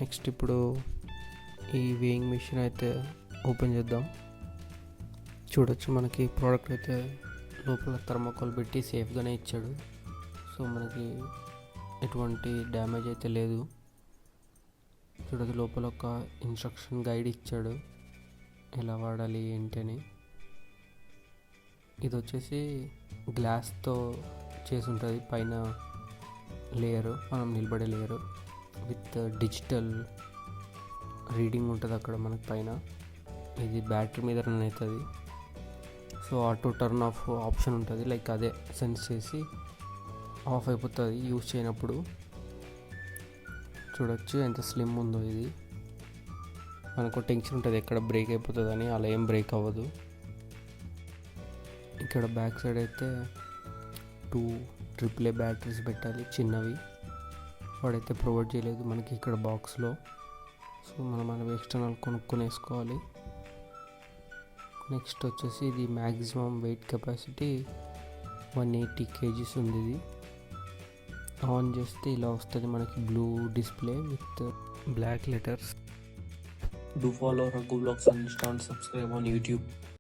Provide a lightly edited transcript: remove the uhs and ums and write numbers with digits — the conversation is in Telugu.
నెక్స్ట్ ఇప్పుడు ఈ వేయింగ్ మిషన్ అయితే ఓపెన్ చేద్దాం. చూడొచ్చు మనకి ప్రోడక్ట్ అయితే లోపల థర్మాకోల్ పెట్టి సేఫ్గానే ఇచ్చాడు. సో మనకి ఎటువంటి డ్యామేజ్ అయితే లేదు. చూడదు లోపల ఒక ఇన్స్ట్రక్షన్ గైడ్ ఇచ్చాడు ఎలా వాడాలి ఏంటి అని. ఇది వచ్చేసి గ్లాస్తో చేసి ఉంటుంది, పైన లేయరు మనం నిలబడే లేయరు విత్ డిజిటల్ రీడింగ్ ఉంటుంది అక్కడ మనకి పైన. ఇది బ్యాటరీ మీద రన్ అవుతుంది. So auto turn off option ఉంటుంది, లైక్ అదే సెన్స్ చేసి ఆఫ్ అయిపోతుంది యూజ్ చేయనప్పుడు. చూడొచ్చు ఎంత స్లిమ్ ఉందో ఇది. మనకు టెన్షన్ ఉంటుంది ఎక్కడ బ్రేక్ అయిపోతుందని, అలా ఏం బ్రేక్ అవ్వదు. ఇక్కడ బ్యాక్ సైడ్ అయితే 2 AAA బ్యాటరీస్ పెట్టాలి చిన్నవి, వాడైతే ప్రొవైడ్ చేయలేదు మనకి ఇక్కడ బాక్స్లో. సో మనం ఎక్స్టర్నల్ కొనుక్కొనేసుకోవాలి. నెక్స్ట్ వచ్చేసి ఇది మ్యాక్సిమం వెయిట్ కెపాసిటీ 180 kgs ఉంది. ఇది ఆన్ చేస్తే ఇలా వస్తుంది మనకి blue display with black letters. Do follow Raghu Vlogs on Insta and subscribe on YouTube.